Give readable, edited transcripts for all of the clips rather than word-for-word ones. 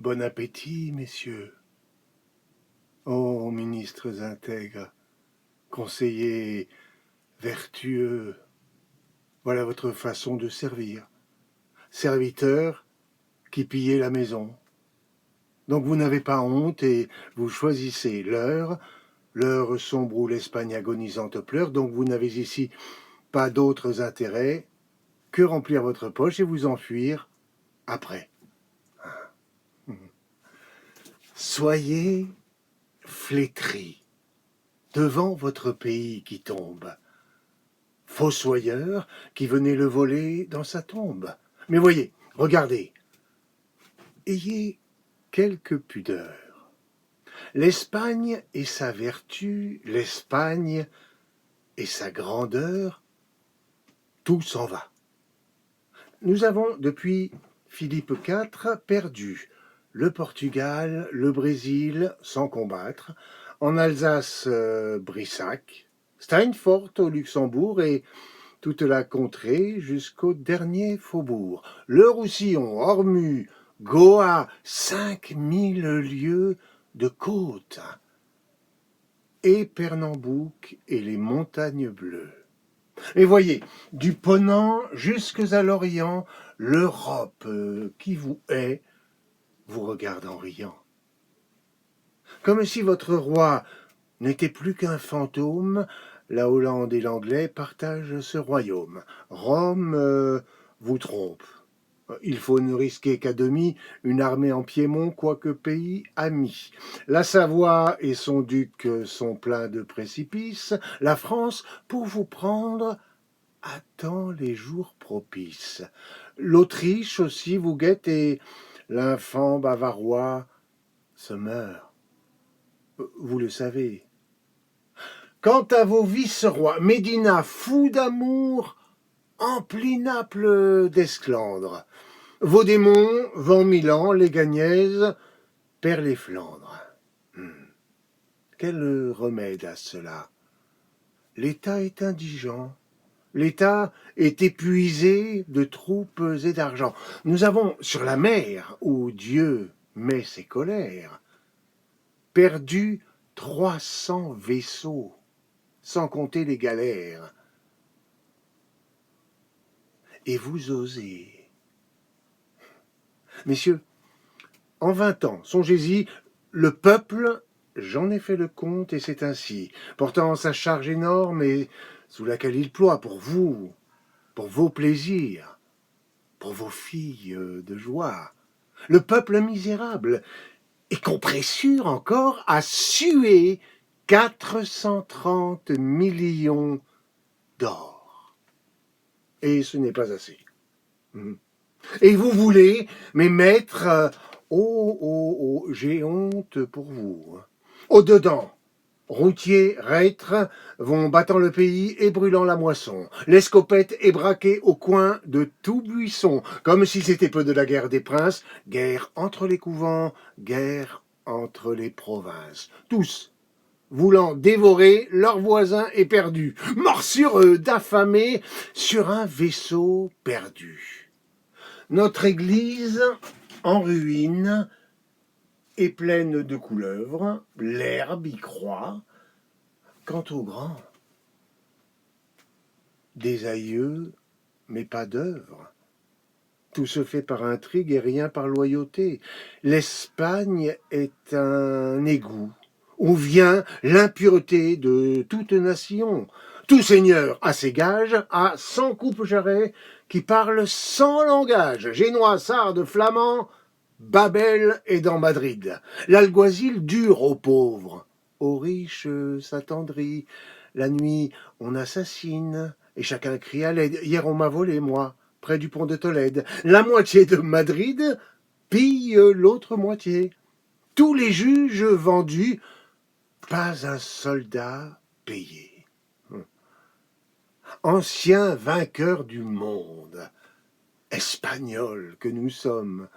Bon appétit, messieurs. Ô ministres intègres, conseillers vertueux, voilà votre façon de servir. Serviteurs qui pillez la maison. Donc vous n'avez pas honte et vous choisissez l'heure sombre où l'Espagne agonisante pleure, donc vous n'avez ici pas d'autres intérêts que remplir votre poche et vous enfuir après. Soyez flétris devant votre pays qui tombe, fossoyeur qui venait le voler dans sa tombe. Mais voyez, regardez, ayez quelque pudeur. L'Espagne et sa vertu, l'Espagne et sa grandeur, tout s'en va. Nous avons, depuis Philippe IV, perdu le Portugal, le Brésil, sans combattre, en Alsace, Brissac, Steinfort au Luxembourg et toute la contrée jusqu'au dernier faubourg. Le Roussillon, Ormuz, Goa, 5000 lieues de côte. Et Pernambouc et les montagnes bleues. Et voyez, du Ponant jusqu'à l'Orient, l'Europe qui vous hait vous regarde en riant. Comme si votre roi n'était plus qu'un fantôme, la Hollande et l'Anglais partagent ce royaume. Rome vous trompe. Il faut ne risquer qu'à demi une armée en Piémont, quoique pays ami. La Savoie et son duc sont pleins de précipices. La France, pour vous prendre, attend les jours propices. L'Autriche aussi vous guette et l'infant bavarois se meurt. Vous le savez. Quant à vos vice-rois, Médina, fou d'amour, emplit Naples d'esclandre. Vos démons, vent Milan, les Gagnaises, perd les Flandres. Quel remède à cela? L'État est indigent. L'État est épuisé de troupes et d'argent. Nous avons sur la mer, où Dieu met ses colères, perdu 300 vaisseaux, sans compter les galères. Et vous osez. Messieurs, en 20 ans, songez-y, le peuple, j'en ai fait le compte et c'est ainsi, portant sa charge énorme et sous laquelle il ploie pour vous, pour vos plaisirs, pour vos filles de joie. Le peuple misérable, et compressure encore, a sué 430 millions d'or. Et ce n'est pas assez. Et vous voulez, mes maîtres, j'ai honte pour vous. Au-dedans, routiers, reîtres, vont battant le pays et brûlant la moisson. L'escopette est braquée au coin de tout buisson, comme si c'était peu de la guerre des princes, guerre entre les couvents, guerre entre les provinces. Tous voulant dévorer leurs voisins éperdus, morsure d'affamés sur un vaisseau perdu. Notre église, en ruine, est pleine de couleuvres, l'herbe y croît. Quant aux grands, des aïeux, mais pas d'œuvre. Tout se fait par intrigue et rien par loyauté. L'Espagne est un égout où vient l'impureté de toute nation. Tout seigneur a ses gages, a 100 coupe-jarrets qui parlent 100 langages. Génois, sardes, flamands, Babel est dans Madrid. L'alguazil dure aux pauvres. Aux riches s'attendrit. La nuit, on assassine et chacun crie à l'aide. Hier, on m'a volé, moi, près du pont de Tolède. La moitié de Madrid pille l'autre moitié. Tous les juges vendus, pas un soldat payé. Anciens vainqueurs du monde, espagnols que nous sommes,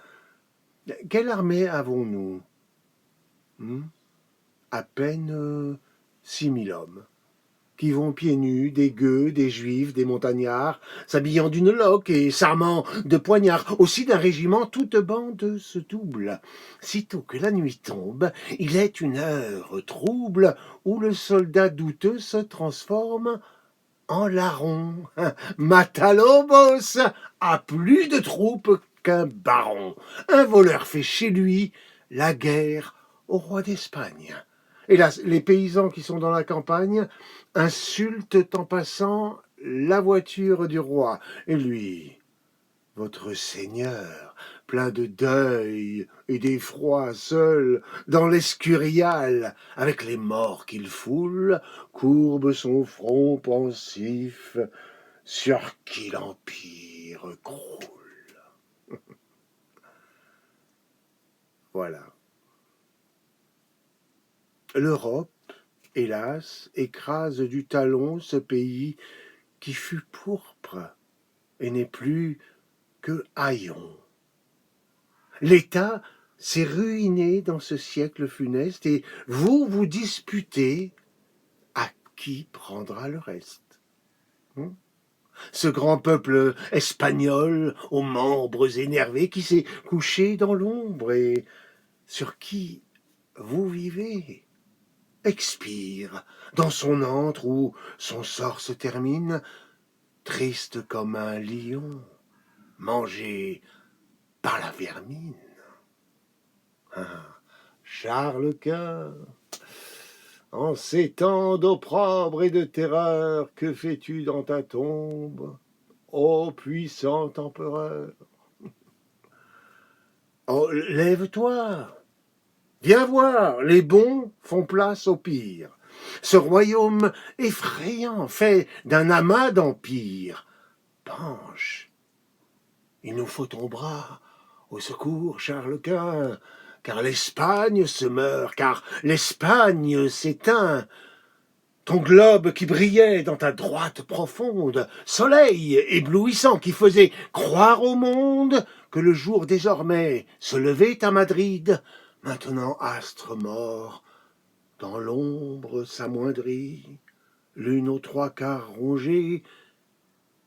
quelle armée avons-nous? À peine 6000 hommes. qui vont pieds nus, des gueux, des juifs, des montagnards, s'habillant d'une loque et s'armant de poignards, aussi d'un régiment, toute bande se double. Sitôt que la nuit tombe, il est une heure trouble où le soldat douteux se transforme en larron. Matalobos a plus de troupes qu'un baron. Un voleur fait chez lui la guerre au roi d'Espagne. Hélas, les paysans qui sont dans la campagne insultent en passant la voiture du roi. Et lui, votre seigneur, plein de deuil et d'effroi, seul, dans l'escurial, avec les morts qu'il foule, courbe son front pensif, sur qui l'empire croule. Voilà. L'Europe, hélas, écrase du talon ce pays qui fut pourpre et n'est plus que haillon. L'État s'est ruiné dans ce siècle funeste et vous vous disputez à qui prendra le reste. Ce grand peuple espagnol aux membres énervés qui s'est couché dans l'ombre et sur qui vous vivez expire dans son antre où son sort se termine, triste comme un lion mangé par la vermine. Charles Quint, en ces temps d'opprobre et de terreur, que fais-tu dans ta tombe, ô puissant empereur? Oh, lève-toi, viens voir, les bons font place aux pires. Ce royaume effrayant, fait d'un amas d'empires. Penche, il nous faut ton bras, au secours, Charles Quint, car l'Espagne se meurt, car l'Espagne s'éteint. Ton globe qui brillait dans ta droite profonde, soleil éblouissant qui faisait croire au monde que le jour désormais se levait à Madrid, maintenant astre mort, dans l'ombre s'amoindrit, lune aux trois quarts rongée,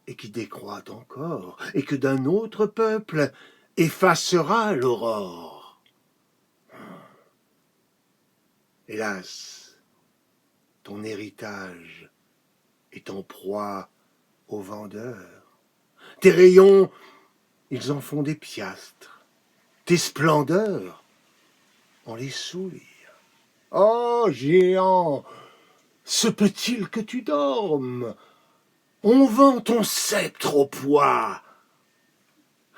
et qui décroît encore, et que d'un autre peuple effacera l'aurore. Hélas, ton héritage est en proie aux vendeurs. Tes rayons, ils en font des piastres. Tes splendeurs, on les souille. Oh, géant, se peut-il que tu dormes? On vend ton sceptre au poids.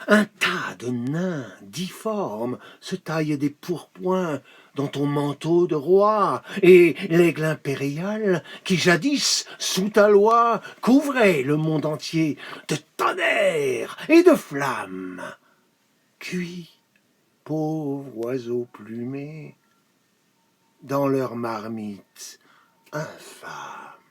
Un tas de nains difformes se taillent des pourpoints dans ton manteau de roi, et l'aigle impérial, qui jadis, sous ta loi, couvrait le monde entier de tonnerre et de flammes, cuit, pauvres oiseaux plumés, dans leur marmite infâme.